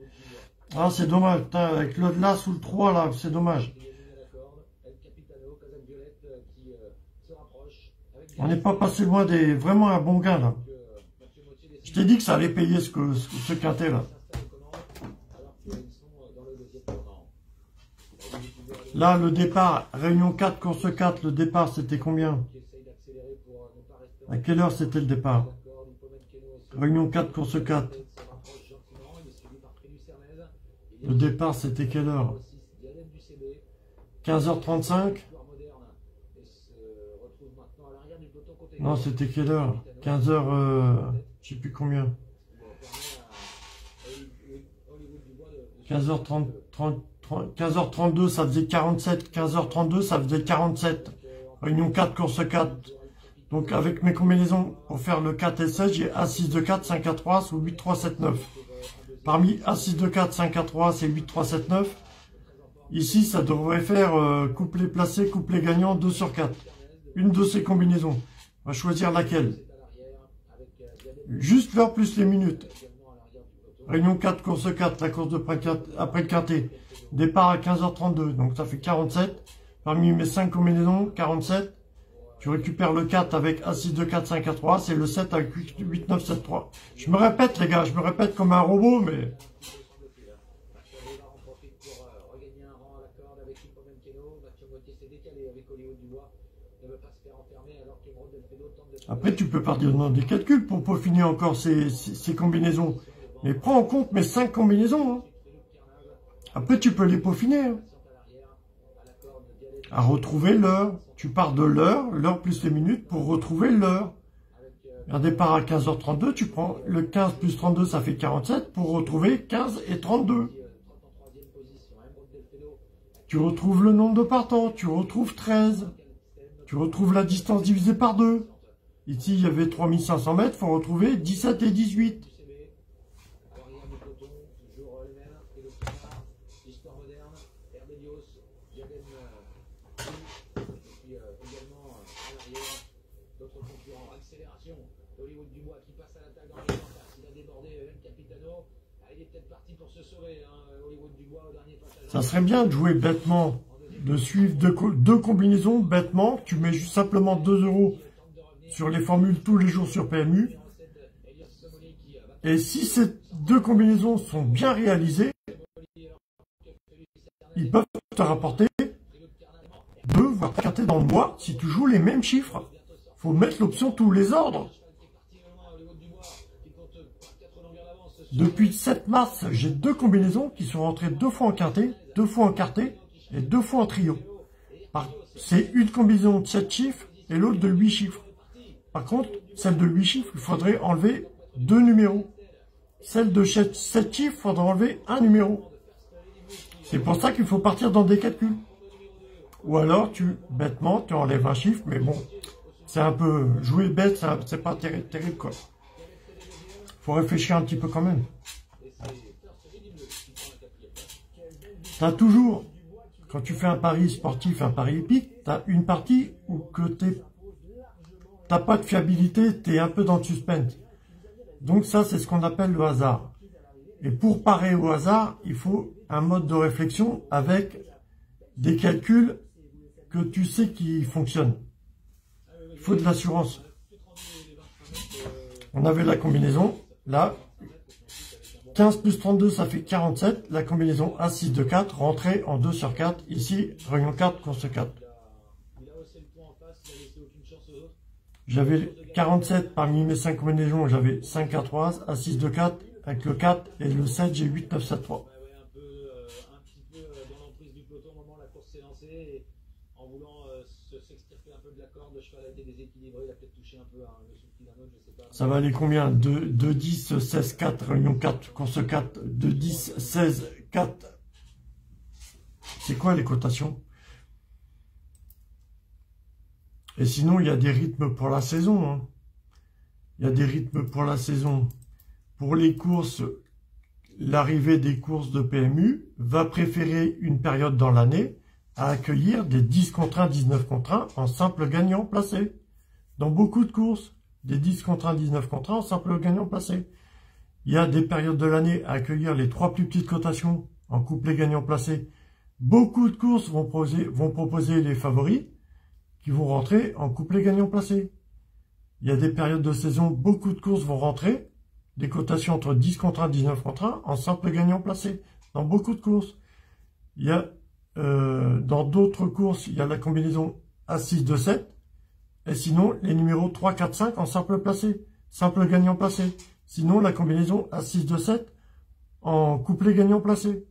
S1: Ah, c'est dommage, putain, avec le là sous le 3 là, c'est dommage. On n'est pas passé loin des... Vraiment un bon gain là. Je t'ai dit que ça allait payer ce quintet là. Là, le départ, Réunion 4, course 4, le départ c'était combien? À quelle heure c'était le départ? Réunion 4, course 4. Le départ, c'était quelle heure? 15h35? Non, c'était quelle heure? 15h, je sais plus combien. 15h32, ça faisait 47. 15h32, ça faisait 47. Réunion 4, course 4. Donc avec mes combinaisons, pour faire le 4 et 16, j'ai A6 de 4, 5 à 3, ou 8, 3, 7, 9. Parmi A6 de 4, 5 à 3, c'est 8, 3, 7, 9. Ici, ça devrait faire couplet placé, couplet gagnant, 2 sur 4. Une de ces combinaisons. On va choisir laquelle. Juste l'heure plus les minutes. Réunion 4, course 4, la course de après le quintet. Départ à 15h32, donc ça fait 47. Parmi mes 5 combinaisons, 47. Tu récupères le 4 avec A6 de 4, 5 à 3. C'est le 7 avec 8, 9, 7, 3. Je me répète les gars, je me répète comme un robot, mais... Après, tu peux partir dans des calculs pour peaufiner encore ces combinaisons. Mais prends en compte mes 5 combinaisons. Hein. Après, tu peux les peaufiner. Hein. À retrouver l'heure. Tu pars de l'heure plus les minutes pour retrouver l'heure. Un départ à 15h32, tu prends le 15 plus 32, ça fait 47 pour retrouver 15 et 32. Tu retrouves le nombre de partants, tu retrouves 13. Tu retrouves la distance divisée par 2. Ici, il y avait 3500 mètres, il faut retrouver 17 et 18. Ça serait bien de jouer bêtement, de suivre deux combinaisons bêtement. Tu mets juste simplement 2 € sur les formules tous les jours sur PMU. Et si ces 2 combinaisons sont bien réalisées, ils peuvent te rapporter 2 voire 4 quintets dans le mois si tu joues les mêmes chiffres. Il faut mettre l'option tous les ordres. Depuis le 7 mars, j'ai 2 combinaisons qui sont rentrées 2 fois en quintet, 2 fois en quartet et 2 fois en trio. C'est une combinaison de 7 chiffres et l'autre de 8 chiffres. Par contre, celle de 8 chiffres, il faudrait enlever 2 numéros. Celle de 7 chiffres, il faudrait enlever un numéro. C'est pour ça qu'il faut partir dans des calculs. Ou alors, bêtement, tu enlèves un chiffre, mais bon, c'est un peu jouer bête, c'est pas terrible quoi. Faut réfléchir un petit peu quand même. T'as toujours, quand tu fais un pari sportif, un pari épique, t'as une partie où que t'as pas de fiabilité, t'es un peu dans le suspense. Donc ça, c'est ce qu'on appelle le hasard. Et pour parer au hasard, il faut un mode de réflexion avec des calculs que tu sais qui fonctionnent. Il faut de l'assurance. On avait la combinaison. Là, 15 plus 32, ça fait 47. La combinaison A6 de 4, rentrée en 2 sur 4. Ici, réunion 4, course 4. J'avais 47 parmi mes 5 combinaisons. J'avais 5 à 3, A6 de 4. Avec le 4 et le 7, j'ai 8, 9, 7, 3. Ça va aller combien? 2, 10, 16, 4, réunion 4, course 4, 2, 10, 16, 4. C'est quoi les cotations? Et sinon, il y a des rythmes pour la saison. Hein. Il y a des rythmes pour la saison. Pour les courses, l'arrivée des courses de PMU va préférer une période dans l'année à accueillir des 10 contre 1, 19 contre 1 en simple gagnant placé. Dans beaucoup de courses, des 10 contre 1, 19 contre 1 en simple gagnant placé. Il y a des périodes de l'année à accueillir les 3 plus petites cotations en couplet gagnant placé. Beaucoup de courses vont proposer les favoris qui vont rentrer en couplet gagnant placé. Il y a des périodes de saison, beaucoup de courses vont rentrer des cotations entre 10 contre 1, 19 contre 1 en simple gagnant placé. Dans beaucoup de courses. Il y a, dans d'autres courses, il y a la combinaison A6 de 7. Et sinon, les numéros 3, 4, 5 en simple placé. Simple gagnant placé. Sinon, la combinaison A6 de 7 en couplet gagnant placé.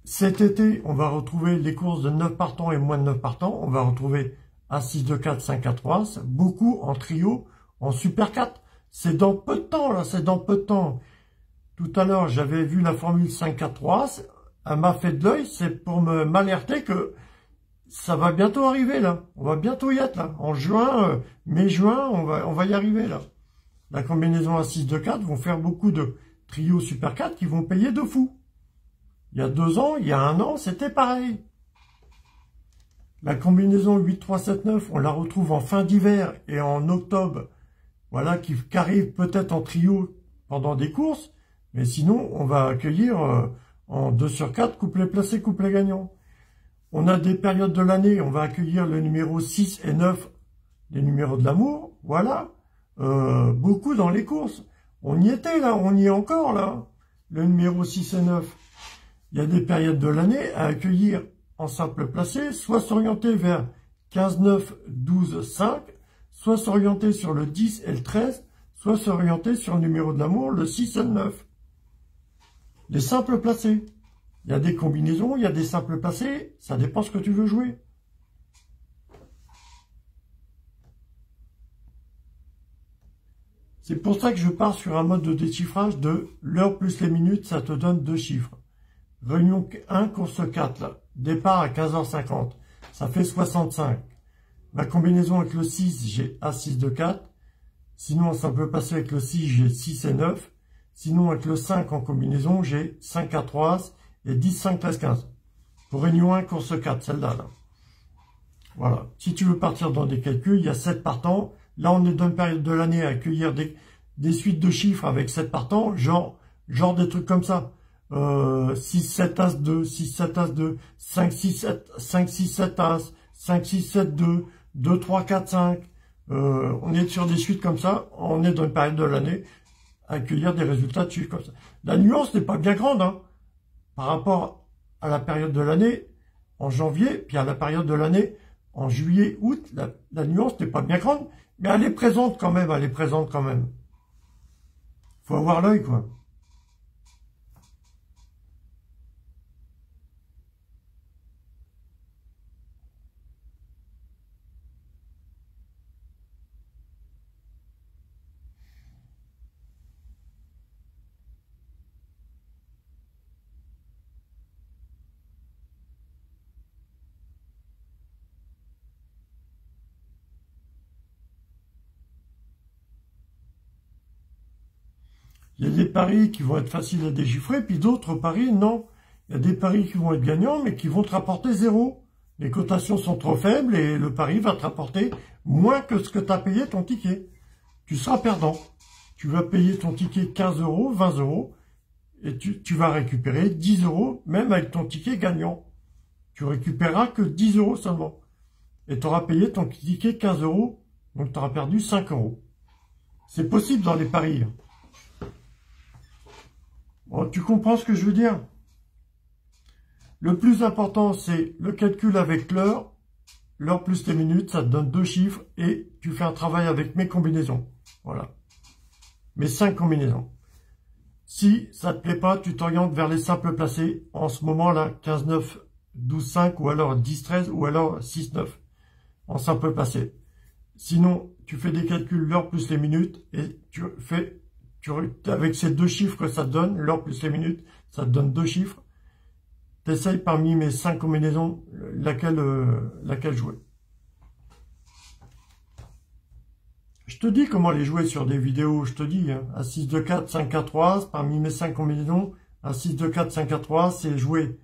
S1: cet été, on va retrouver les courses de 9 partants et moins de 9 partants. On va retrouver As-6 de 4, 5 à 3, beaucoup en trio, en Super 4. C'est dans peu de temps, là, c'est dans peu de temps. Tout à l'heure, j'avais vu la formule 5 à 3, elle m'a fait de l'œil, c'est pour m'alerter que ça va bientôt arriver, là. On va bientôt y être, là. En juin, mai-juin, on va y arriver, là. La combinaison As-6 de 4 vont faire beaucoup de trios Super 4 qui vont payer de fou. Il y a 2 ans, il y a 1 an, c'était pareil. La combinaison 8-3-7-9, on la retrouve en fin d'hiver et en octobre. Voilà, qui arrive peut-être en trio pendant des courses. Mais sinon, on va accueillir en 2 sur 4, couplet placé, couplet gagnant. On a des périodes de l'année, on va accueillir le numéro 6 et 9, les numéros de l'amour. Voilà, beaucoup dans les courses. On y était là, on y est encore là. Le numéro 6 et 9. Il y a des périodes de l'année à accueillir en simple placé, soit s'orienter vers 15, 9, 12, 5, soit s'orienter sur le 10 et le 13, soit s'orienter sur le numéro de l'amour, le 6 et le 9. Les simples placés. Il y a des combinaisons, il y a des simples placés, ça dépend ce que tu veux jouer. C'est pour ça que je pars sur un mode de déchiffrage de l'heure plus les minutes, ça te donne 2 chiffres. Réunion 1, course 4, là. Départ à 15h50. Ça fait 65. Ma combinaison avec le 6, j'ai As-6 de 4. Sinon, ça peut passer avec le 6, j'ai 6 et 9. Sinon, avec le 5 en combinaison, j'ai 5 à 3 et 10, 5, 13, 15. Pour Réunion 1, course 4, celle-là. Là. Voilà. Si tu veux partir dans des calculs, il y a 7 partants. Là, on est dans une période de l'année à accueillir des suites de chiffres avec 7 partants, genre des trucs comme ça. 6, 7, As, 2, 6, 7, As, 2, 5, 6, 7, 5, 6, 7, As, 5, 6, 7, 2, 2, 3, 4, 5. On est sur des suites comme ça. On est dans une période de l'année à accueillir des résultats de chiffres comme ça. La nuance n'est pas bien grande, hein, par rapport à la période de l'année en janvier, puis à la période de l'année en juillet, août. La nuance n'est pas bien grande, mais elle est présente quand même, elle est présente quand même. Faut avoir l'œil, quoi. Il y a des paris qui vont être faciles à déchiffrer, puis d'autres paris, non. Il y a des paris qui vont être gagnants, mais qui vont te rapporter 0. Les cotations sont trop faibles et le pari va te rapporter moins que ce que tu as payé ton ticket. Tu seras perdant. Tu vas payer ton ticket 15 euros, 20 euros, et tu vas récupérer 10 euros, même avec ton ticket gagnant. Tu récupéreras que 10 euros seulement. Et tu auras payé ton ticket 15 euros, donc tu auras perdu 5 euros. C'est possible dans les paris. Bon, tu comprends ce que je veux dire? Le plus important, c'est le calcul avec l'heure. L'heure plus les minutes, ça te donne 2 chiffres. Et tu fais un travail avec mes combinaisons. Voilà. Mes 5 combinaisons. Si ça te plaît pas, tu t'orientes vers les simples placés. En ce moment-là, 15, 9, 12, 5, ou alors 10, 13, ou alors 6, 9. En simple placé. Sinon, tu fais des calculs l'heure plus les minutes. Et tu fais... avec ces 2 chiffres que ça te donne, l'heure plus les minutes, ça te donne 2 chiffres. Tu essayes parmi mes 5 combinaisons laquelle jouer. Je te dis comment les jouer sur des vidéos, je te dis. Hein. As-6 de 4, 5 à 3, parmi mes 5 combinaisons, As-6 de 4, 5 à 3, c'est jouer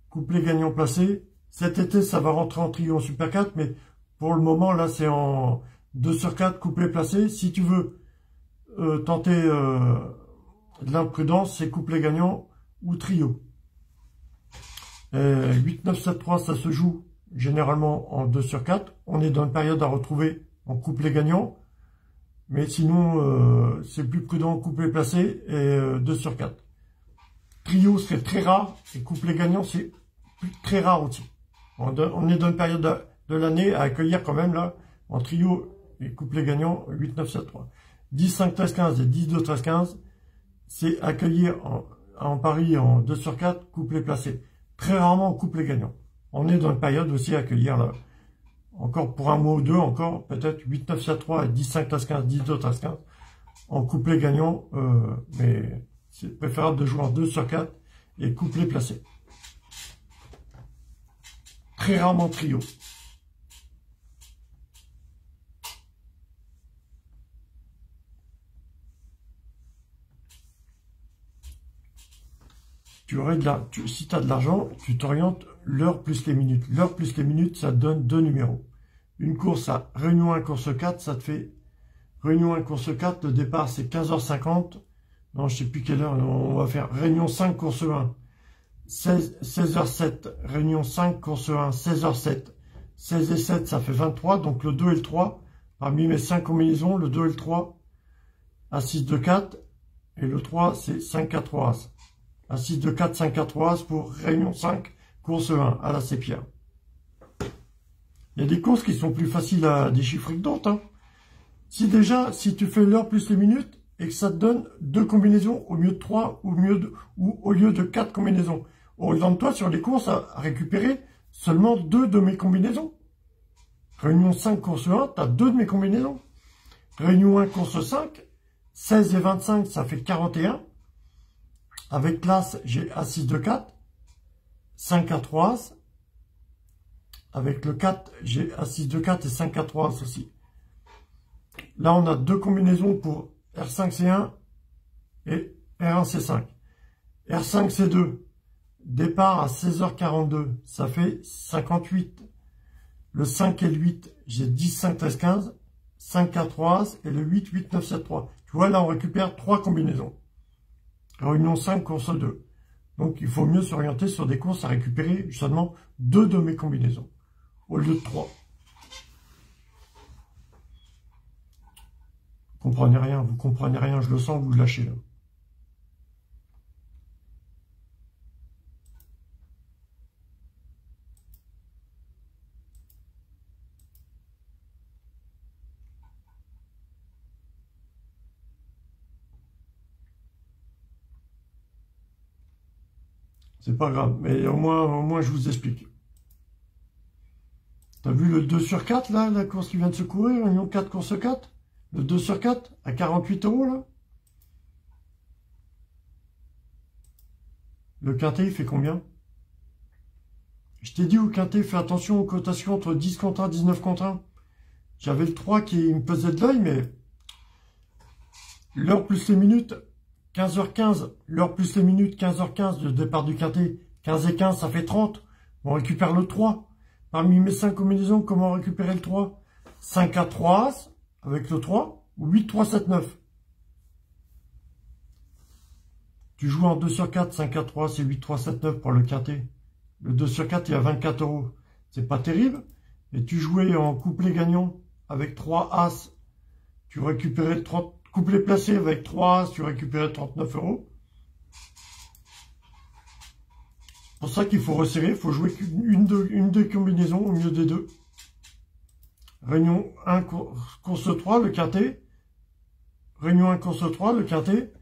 S1: couplet gagnant placé. Cet été, ça va rentrer en trio en Super 4, mais pour le moment, là, c'est en 2 sur 4, couplet placé. Si tu veux tenter de l'imprudence, c'est couplet gagnant ou trio. 8, 9, 7, 3, ça se joue généralement en 2 sur 4. On est dans une période à retrouver en couplet gagnant. Mais sinon, c'est plus prudent en couplet placé et 2 sur 4. Trio serait très rare et couplet gagnant, c'est très rare aussi. On est dans une période de l'année à accueillir quand même là, en trio et couplet gagnant, 8, 9, 7, 3. 10, 5, 13, 15 et 10, 2, 13, 15, c'est accueillir en pari en 2 sur 4, couplet placé. Très rarement, on coupe les gagnants. On est dans une période aussi à accueillir, là, encore pour un mois ou deux, encore peut-être 8, 9, 7, 3, 10, 5, 13, 15, 10, 2, 13, 15. On coupe les gagnants, mais c'est préférable de jouer en 2 sur 4 et couplet placé. Très rarement trio. Si tu as de l'argent, tu t'orientes l'heure plus les minutes. L'heure plus les minutes, ça te donne 2 numéros. Une course à Réunion 1, course 4, ça te fait Réunion 1, course 4. Le départ, c'est 15h50. Non, je sais plus quelle heure. On va faire Réunion 5, course 1. 16h07. Réunion 5, course 1. 16h07. 16 et 7, ça fait 23. Donc le 2 et le 3. Parmi mes 5 combinaisons, le 2 et le 3. À 6 de 4. Et le 3, c'est 5, 4, 3 As. À 6 de 4, 5, 4, 3 As pour Réunion 5, course 1, à la Sépierre. Il y a des courses qui sont plus faciles à déchiffrer que d'autres. Hein. Si tu fais l'heure plus les minutes, et que ça te donne 2 combinaisons au lieu de 3 ou au lieu de 4 combinaisons. Oriente-toi sur les courses à récupérer seulement 2 de mes combinaisons. Réunion 5, course 1, tu as 2 de mes combinaisons. Réunion 1, course 5, 16 et 25, ça fait 41. Avec l'As, j'ai As6 de 4, 5 à 3 As. Avec le 4, j'ai As6 de 4 et 5 à 3 As aussi. Là, on a 2 combinaisons pour R5 C1 et R1 C5. R5 C2, départ à 16h42, ça fait 58. Le 5 et le 8, j'ai 10, 5, 13, 15, 5, 4, 3 As et le 8, 8, 9, 7, 3. Tu vois, là, on récupère 3 combinaisons. Réunion 5, course 2. Donc, il faut mieux s'orienter sur des courses à récupérer seulement 2 de mes combinaisons, au lieu de 3. Vous comprenez rien, je le sens, vous le lâchez là. C'est pas grave, mais au moins je vous explique. T'as vu le 2 sur 4 là, la course qui vient de se courir, Réunion 4, course 4? Le 2 sur 4 à 48 € là. Le quintet, il fait combien? Je t'ai dit au quintet, fais attention aux cotations entre 10 contre 1, 19 contre 1. J'avais le 3 qui me pesait de l'œil, mais l'heure plus les minutes, 15h15, l'heure plus les minutes, 15h15, le départ du quintet, 15 et 15, ça fait 30. On récupère le 3. Parmi mes 5 combinaisons, comment récupérer le 3? 5 à 3 As, avec le 3, ou 8, 3, 7, 9. Tu joues en 2 sur 4, 5 à 3, c'est 8, 3, 7, 9 pour le quintet. Le 2 sur 4, il y a 24 €. C'est pas terrible. Et tu jouais en couplet gagnant avec 3 As. Tu récupérais 30. Couplet placé avec 3 As, tu récupérais 39 €. C'est pour ça qu'il faut resserrer. Il faut jouer une des combinaisons au milieu des deux. Réunion 1, course 3, le quintet. Réunion 1, course 3, le quintet.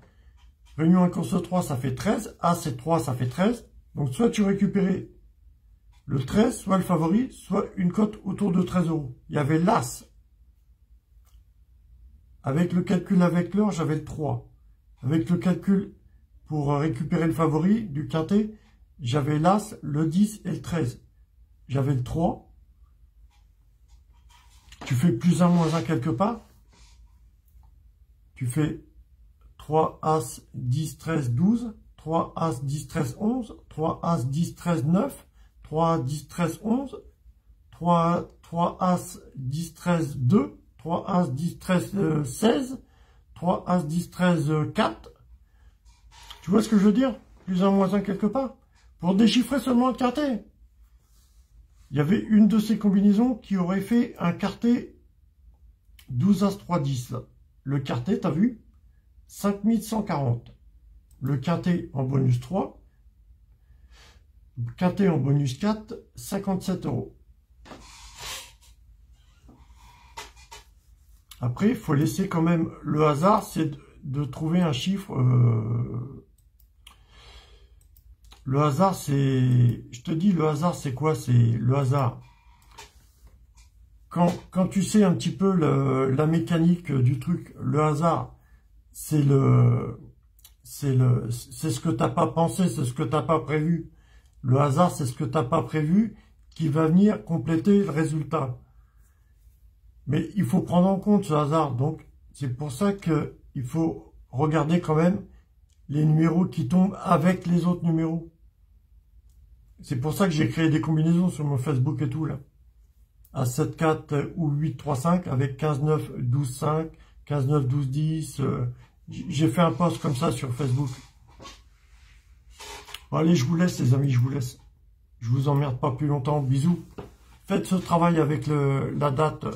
S1: Réunion 1, course 3, ça fait 13. As et 3, ça fait 13. Donc, soit tu récupérais le 13, soit le favori, soit une cote autour de 13 €. Il y avait l'As. Avec le calcul avec l'heure, j'avais le 3. Avec le calcul pour récupérer le favori du quintet, j'avais l'As, le 10 et le 13. J'avais le 3. Tu fais plus 1, moins 1 quelque part. Tu fais 3 As, 10, 13, 12. 3 As, 10, 13, 11. 3 As, 10, 13, 9. 3 10, 13, 11. 3 As, 10, 13, 2. 3 As, 10, 13, 16. 3 As, 10, 13, 4. Tu vois ce que je veux dire? Plus 1, moins 1 quelque part. Pour déchiffrer seulement un quintet. Il y avait une de ces combinaisons qui aurait fait un quintet 12 As, 3, 10. Là. Le quintet, t'as vu? 5140. Le quintet en bonus 3. Quintet en bonus 4, 57 €. Après, il faut laisser quand même le hasard, c'est de trouver un chiffre Le hasard, c'est... Je te dis, le hasard, c'est quoi? C'est le hasard. Quand tu sais un petit peu la mécanique du truc, le hasard, c'est ce que t'as pas pensé, c'est ce que t'as pas prévu. Le hasard, c'est ce que t'as pas prévu qui va venir compléter le résultat. Mais il faut prendre en compte ce hasard. Donc, c'est pour ça que il faut regarder quand même les numéros qui tombent avec les autres numéros. C'est pour ça que j'ai créé des combinaisons sur mon Facebook et tout, là. À 7-4 ou 8-3-5 avec 15-9, 12-5, 15-9, 12-10. J'ai fait un post comme ça sur Facebook. Bon, allez, je vous laisse, les amis, je vous laisse. Je vous emmerde pas plus longtemps. Bisous. Faites ce travail avec la date,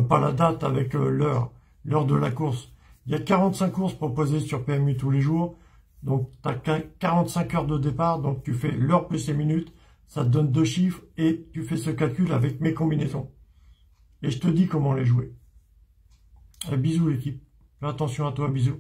S1: pas la date, avec l'heure de la course. Il y a 45 courses proposées sur PMU tous les jours. Donc, tu as 45 heures de départ. Donc, tu fais l'heure plus les minutes. Ça te donne 2 chiffres et tu fais ce calcul avec mes combinaisons. Et je te dis comment les jouer. Bisous l'équipe. Fais attention à toi, bisous.